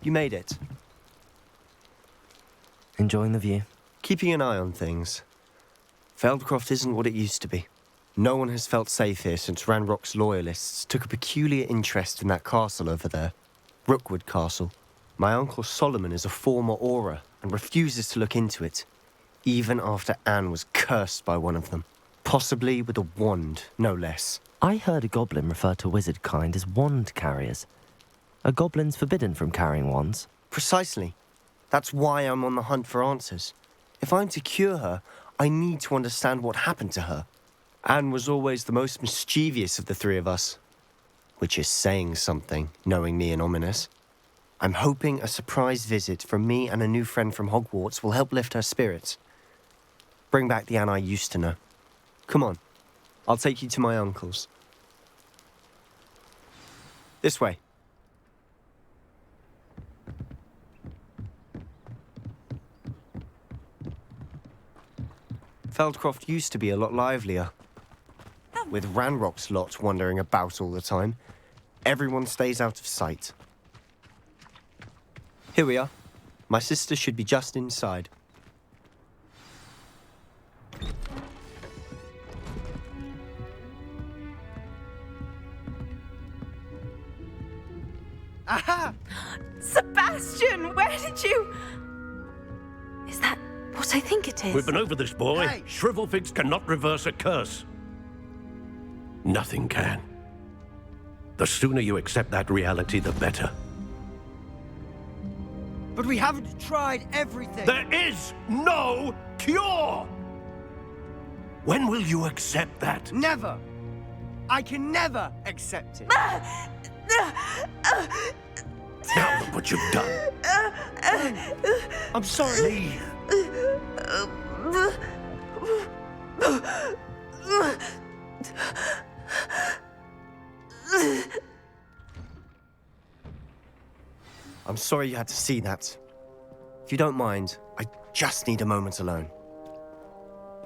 You made it. Enjoying the view? Keeping an eye on things. Feldcroft isn't what it used to be. No one has felt safe here since Ranrock's loyalists took a peculiar interest in that castle over there. Rookwood Castle. My uncle Solomon is a former Auror and refuses to look into it, even after Anne was cursed by one of them. Possibly with a wand, no less. I heard a goblin refer to wizard kind as wand carriers. Are goblins forbidden from carrying wands? Precisely. That's why I'm on the hunt for answers. If I'm to cure her, I need to understand what happened to her. Anne was always the most mischievous of the three of us. Which is saying something, knowing me and Ominous. I'm hoping a surprise visit from me and a new friend from Hogwarts will help lift her spirits. Bring back the Anne I used to know. Come on, I'll take you to my uncle's. This way. Feldcroft used to be a lot livelier. With Ranrock's lot wandering about all the time, everyone stays out of sight. Here we are. My sister should be just inside. Aha! Sebastian, where did you... Is that what I think it is? We've been over this, boy. Hey. Shrivelfigs cannot reverse a curse. Nothing can. The sooner you accept that reality, the better. But we haven't tried everything. There is no cure! When will you accept that? Never. I can never accept it. Now look what you've done. I'm sorry. I'm sorry you had to see that. If you don't mind, I just need a moment alone.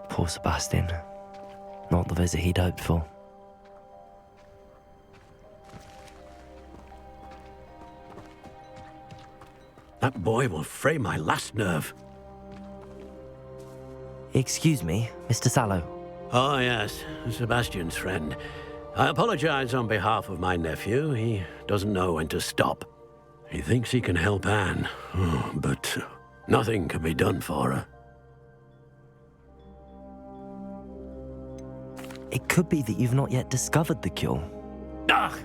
Poor Sebastian. Not the visit he'd hoped for. That boy will fray my last nerve. Excuse me, Mr. Sallow. Oh, yes, Sebastian's friend. I apologize on behalf of my nephew. He doesn't know when to stop. He thinks he can help Anne, but nothing can be done for her. It could be that you've not yet discovered the cure. Ah,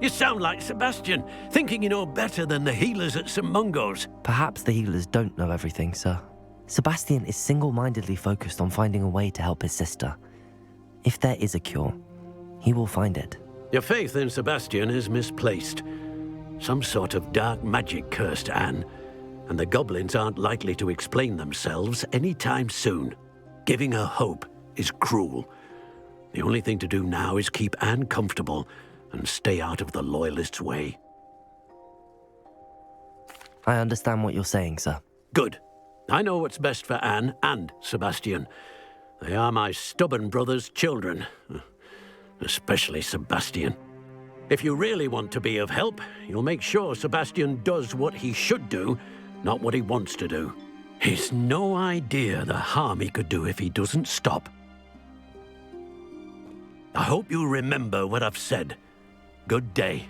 you sound like Sebastian, thinking you know better than the healers at St. Mungo's. Perhaps the healers don't know everything, sir. Sebastian is single-mindedly focused on finding a way to help his sister. If there is a cure, he will find it. Your faith in Sebastian is misplaced. Some sort of dark magic cursed Anne, and the goblins aren't likely to explain themselves anytime soon. Giving her hope is cruel. The only thing to do now is keep Anne comfortable and stay out of the Loyalists' way. I understand what you're saying, sir. Good. I know what's best for Anne and Sebastian. They are my stubborn brother's children. Especially Sebastian. If you really want to be of help, you'll make sure Sebastian does what he should do, not what he wants to do. He's no idea the harm he could do if he doesn't stop. I hope you remember what I've said. Good day.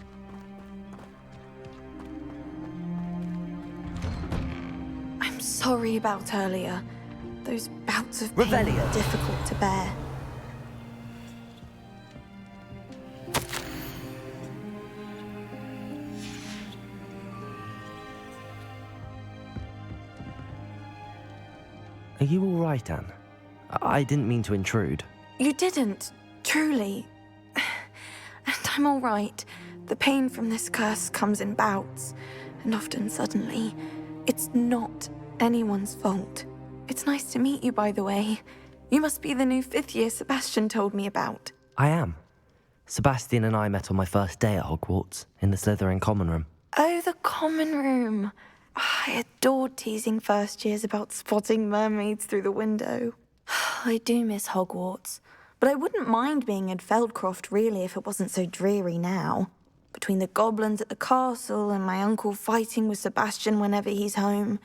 I'm sorry about earlier. Those bouts of pain Revelio. were difficult to bear. Are you all right, Anne? I didn't mean to intrude. You didn't, truly. And I'm all right. The pain from this curse comes in bouts, and often suddenly. It's not anyone's fault. It's nice to meet you, by the way. You must be the new 5th year Sebastian told me about. I am. Sebastian and I met on my first day at Hogwarts, in the Slytherin common room. Oh, the common room. I adored teasing first years about spotting mermaids through the window. I do miss Hogwarts, but I wouldn't mind being in Feldcroft really if it wasn't so dreary now. Between the goblins at the castle and my uncle fighting with Sebastian whenever he's home,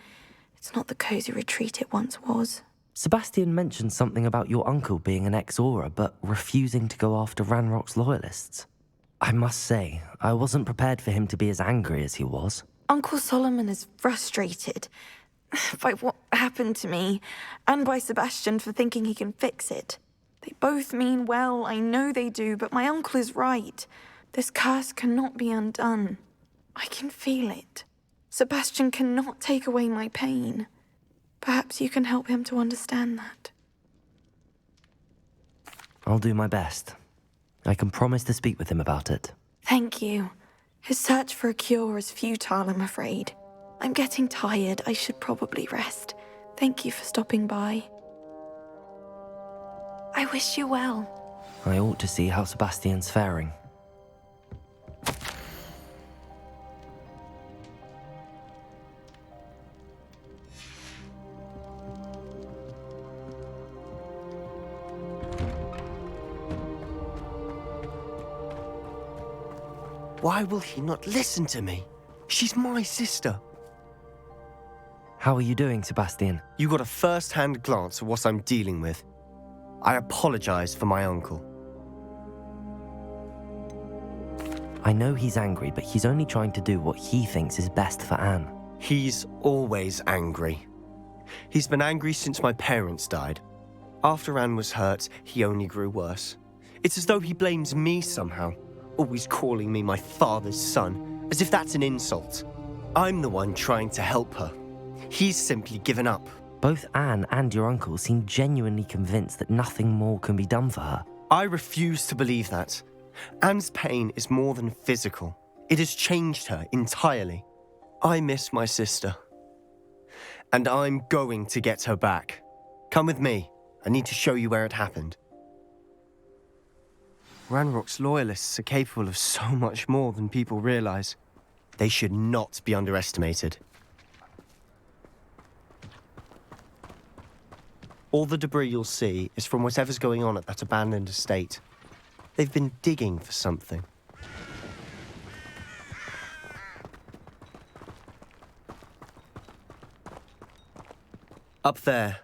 it's not the cozy retreat it once was. Sebastian mentioned something about your uncle being an ex-Aura, but refusing to go after Ranrock's loyalists. I must say, I wasn't prepared for him to be as angry as he was. Uncle Solomon is frustrated by what happened to me, and by Sebastian for thinking he can fix it. They both mean well, I know they do, but my uncle is right. This curse cannot be undone. I can feel it. Sebastian cannot take away my pain. Perhaps you can help him to understand that. I'll do my best. I can promise to speak with him about it. Thank you. His search for a cure is futile, I'm afraid. I'm getting tired. I should probably rest. Thank you for stopping by. I wish you well. I ought to see how Sebastian's faring. Why will he not listen to me? She's my sister. How are you doing, Sebastian? You got a first-hand glance at what I'm dealing with. I apologize for my uncle. I know he's angry, but he's only trying to do what he thinks is best for Anne. He's always angry. He's been angry since my parents died. After Anne was hurt, he only grew worse. It's as though he blames me somehow, always calling me my father's son, as if that's an insult. I'm the one trying to help her. He's simply given up. Both Anne and your uncle seem genuinely convinced that nothing more can be done for her. I refuse to believe that. Anne's pain is more than physical. It has changed her entirely. I miss my sister. And I'm going to get her back. Come with me. I need to show you where it happened. Ranrock's loyalists are capable of so much more than people realize. They should not be underestimated. All the debris you'll see is from whatever's going on at that abandoned estate. They've been digging for something. Up there,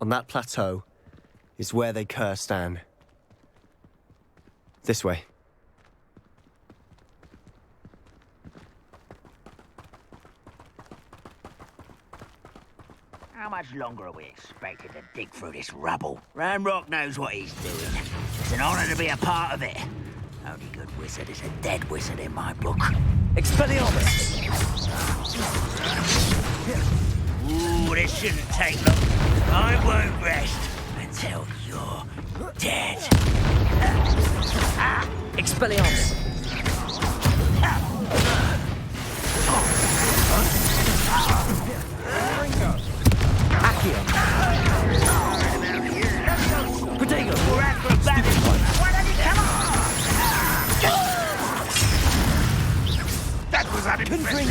on that plateau, is where they cursed Anne. This way. How much longer are we expected to dig through this rubble? Ranrock knows what he's doing. It's an honor to be a part of it. Only good wizard is a dead wizard in my book. Expelliarmus! Ooh, this shouldn't take long. I won't rest until you're dead. Expelliarmus! Accio! Protego! We're acrobatic. Why don't you come on? That was unexpected.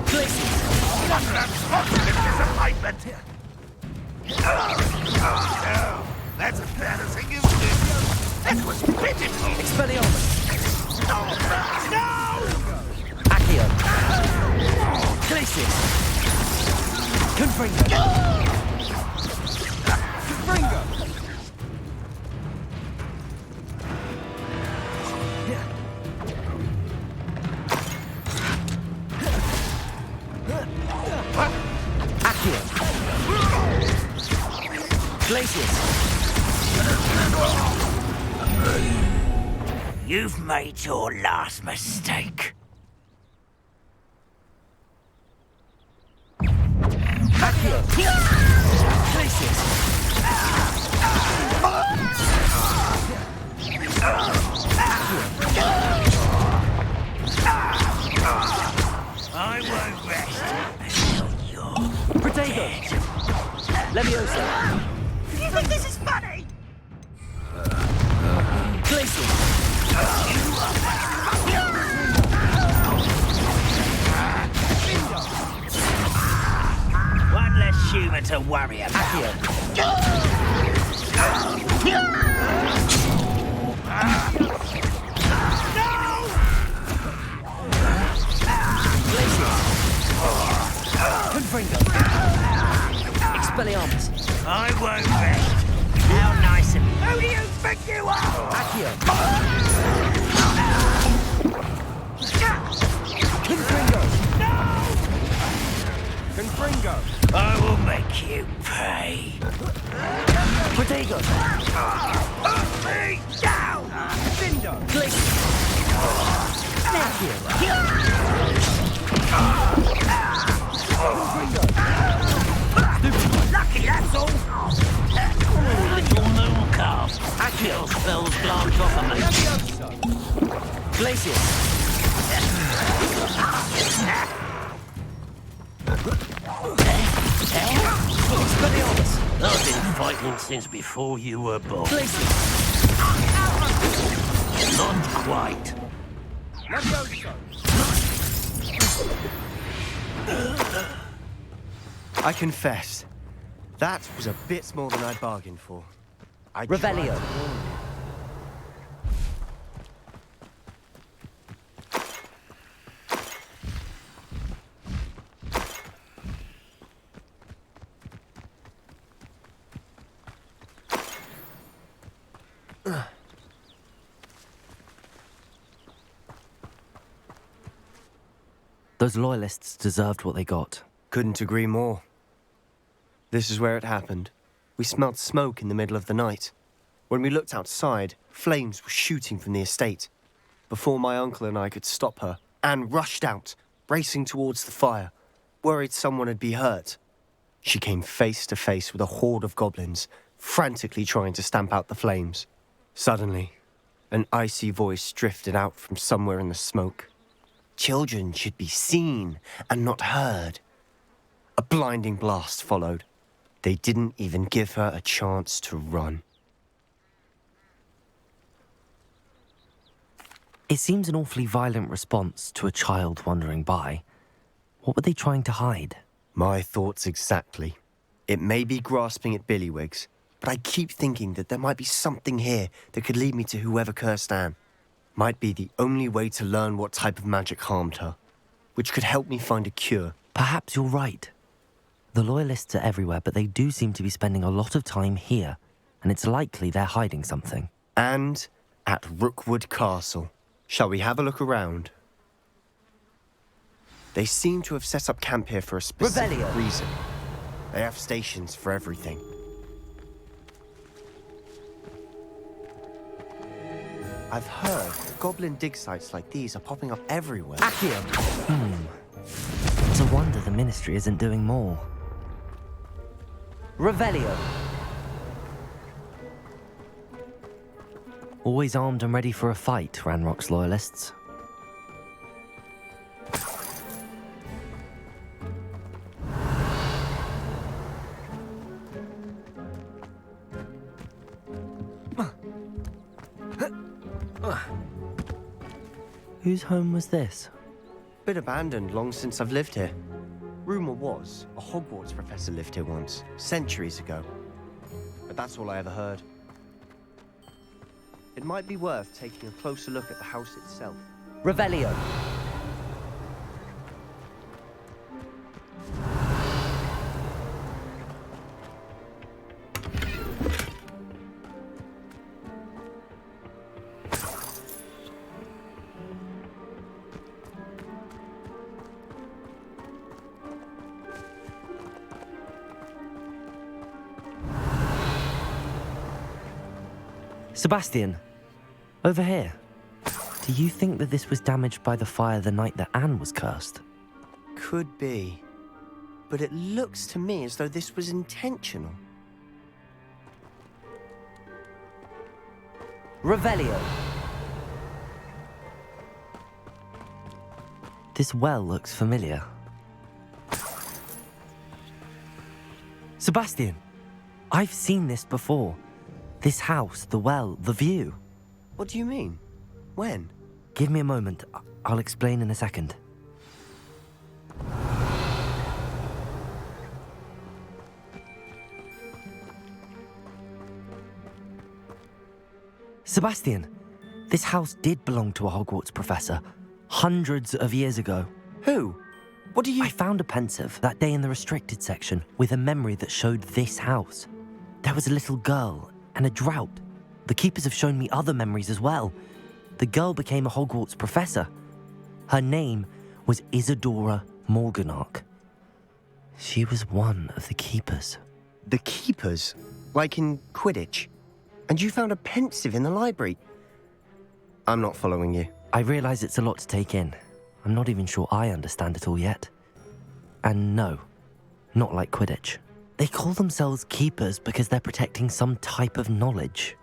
Glacius! What an unfortunate disappointment! Oh, no. That's embarrassing, isn't it? That was pitiful! Expelliarmus! No! Accio! Glacius! Confringo! Confringo! Accio! Glacius! You've made your last mistake. Accio! Glacius! I won't rest until you're Protego! dead. Leviosa! You think this is funny? Glacius! One less human to worry about. Accio! spells glance off of me. Glacier. I've been fighting since before you were born. Glacier. Not quite. I confess, that was a bit more than I bargained for. I tried Revelio. to warn you. Those loyalists deserved what they got. Couldn't agree more. This is where it happened. We smelled smoke in the middle of the night. When we looked outside, flames were shooting from the estate. Before my uncle and I could stop her, Anne rushed out, racing towards the fire, worried someone had been hurt. She came face to face with a horde of goblins, frantically trying to stamp out the flames. Suddenly, an icy voice drifted out from somewhere in the smoke. Children should be seen and not heard. A blinding blast followed. They didn't even give her a chance to run. It seems an awfully violent response to a child wandering by. What were they trying to hide? My thoughts exactly. It may be grasping at billywhigs, but I keep thinking that there might be something here that could lead me to whoever cursed Anne. Might be the only way to learn what type of magic harmed her, which could help me find a cure. Perhaps you're right. The loyalists are everywhere, but they do seem to be spending a lot of time here, and it's likely they're hiding something. And at Rookwood Castle. Shall we have a look around? They seem to have set up camp here for a specific Revelio. reason. They have stations for everything. I've heard goblin dig sites like these are popping up everywhere. Accio. It's a wonder the Ministry isn't doing more. Revelio. Always armed and ready for a fight, Ranrock's loyalists. Whose home was this? Been abandoned long since I've lived here. Rumour was a Hogwarts professor lived here once, centuries ago. But that's all I ever heard. It might be worth taking a closer look at the house itself. Revelio. Sebastian, over here. Do you think that this was damaged by the fire the night that Anne was cursed? Could be. But it looks to me as though this was intentional. Revelio. This well looks familiar. Sebastian, I've seen this before. This house, the well, the view. What do you mean? When? Give me a moment. I'll explain in a second. Sebastian, this house did belong to a Hogwarts professor hundreds of years ago. Who? What do you... I found a pensive that day in the restricted section with a memory that showed this house. There was a little girl and a drought. The keepers have shown me other memories as well. The girl became a Hogwarts professor. Her name was Isadora Morganach. She was one of the keepers. The keepers? Like in Quidditch? And you found a pensive in the library? I'm not following you. I realize it's a lot to take in. I'm not even sure I understand it all yet. And no, not like Quidditch. They call themselves keepers because they're protecting some type of knowledge.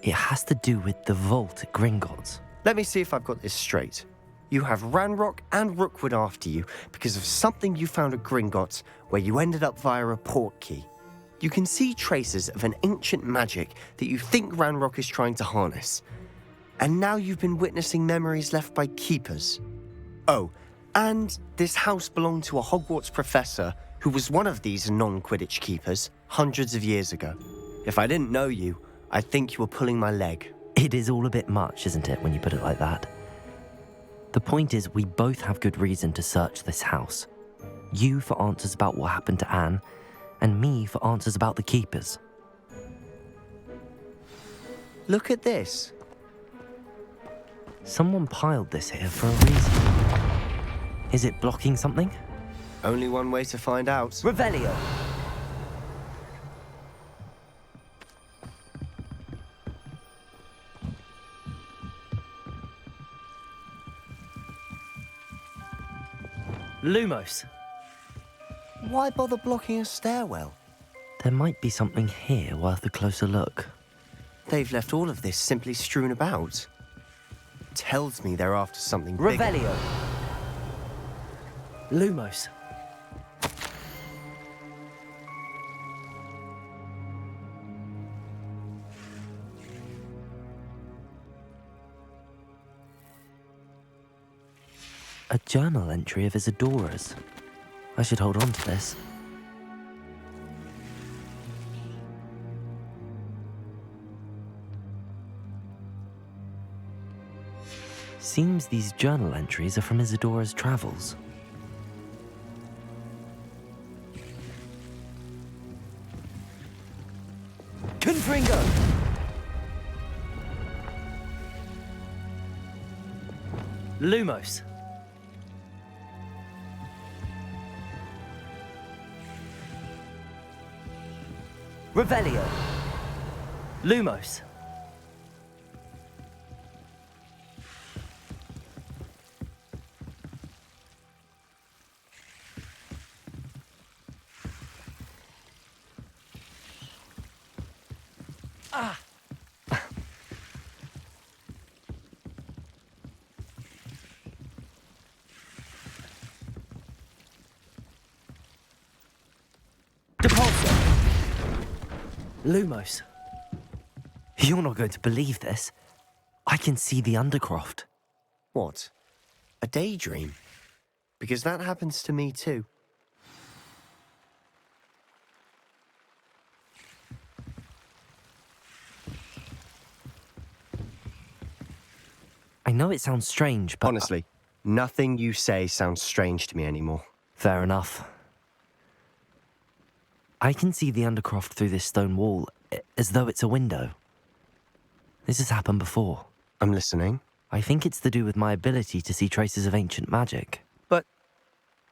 It has to do with the vault at Gringotts. Let me see if I've got this straight. You have Ranrock and Rookwood after you because of something you found at Gringotts where you ended up via a port key. You can see traces of an ancient magic that you think Ranrock is trying to harness. And now you've been witnessing memories left by keepers. Oh, and this house belonged to a Hogwarts professor who was one of these non-Quidditch keepers hundreds of years ago. If I didn't know you, I'd think you were pulling my leg. It is all a bit much, isn't it, when you put it like that? The point is, we both have good reason to search this house. You for answers about what happened to Anne, and me for answers about the keepers. Look at this. Someone piled this here for a reason. Is it blocking something? Only one way to find out. Revelio! Lumos! Why bother blocking a stairwell? There might be something here worth a closer look. They've left all of this simply strewn about. Tells me they're after something bigger. Revelio! Lumos! A journal entry of Isadora's. I should hold on to this. Seems these journal entries are from Isadora's travels. Confringo! Lumos. Revelio. Lumos. Lumos. You're not going to believe this. I can see the Undercroft. What? A daydream? Because that happens to me too. I know it sounds strange, but... Honestly, nothing you say sounds strange to me anymore. Fair enough. I can see the Undercroft through this stone wall, as though it's a window. This has happened before. I'm listening. I think it's to do with my ability to see traces of ancient magic. But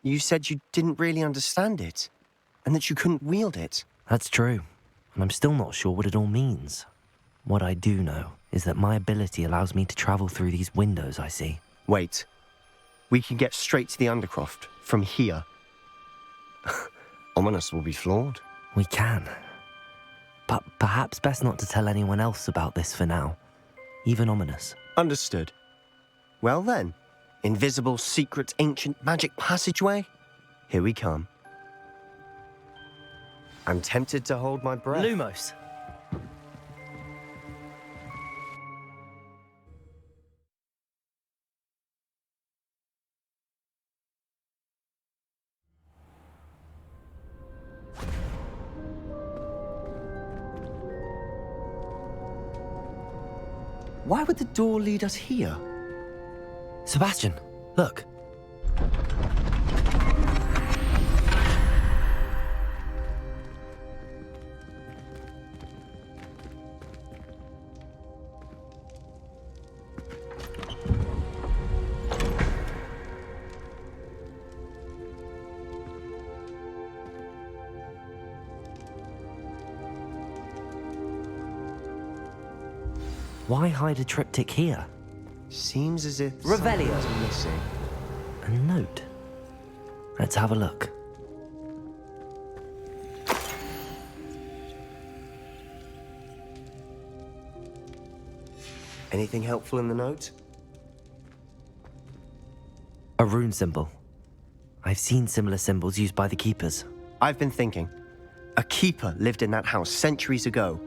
you said you didn't really understand it, and that you couldn't wield it. That's true, and I'm still not sure what it all means. What I do know is that my ability allows me to travel through these windows I see. Wait. We can get straight to the Undercroft from here. Ominous will be floored. We can. But perhaps best not to tell anyone else about this for now. Even Ominous. Understood. Well then, invisible, secret, ancient magic passageway? Here we come. I'm tempted to hold my breath. Lumos. Why would the door lead us here? Sebastian, look. Why hide a triptych here? Seems as if Revelio. something's missing. A note. Let's have a look. Anything helpful in the note? A rune symbol. I've seen similar symbols used by the keepers. I've been thinking. A keeper lived in that house centuries ago,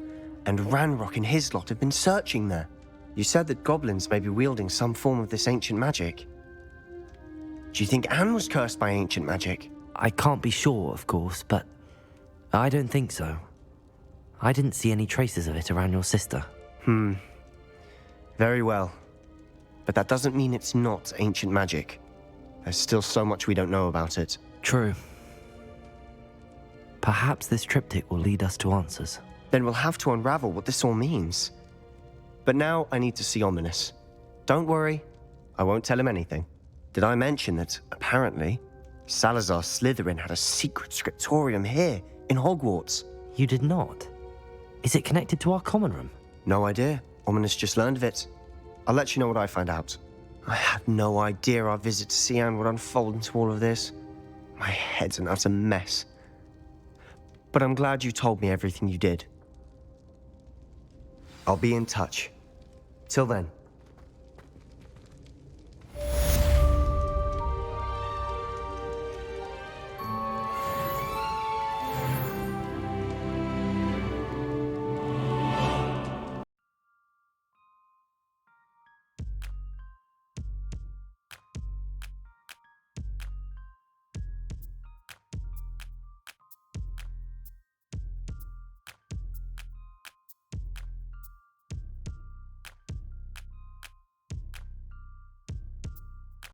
and Ranrock and his lot have been searching there. You said that goblins may be wielding some form of this ancient magic. Do you think Anne was cursed by ancient magic? I can't be sure, of course, but I don't think so. I didn't see any traces of it around your sister. Very well. But that doesn't mean it's not ancient magic. There's still so much we don't know about it. True. Perhaps this triptych will lead us to answers. Then we'll have to unravel what this all means. But now I need to see Ominous. Don't worry, I won't tell him anything. Did I mention that, apparently, Salazar Slytherin had a secret scriptorium here, in Hogwarts? You did not? Is it connected to our common room? No idea. Ominous just learned of it. I'll let you know what I find out. I had no idea our visit to see Anne would unfold into all of this. My head's an utter mess. But I'm glad you told me everything you did. I'll be in touch. Till then.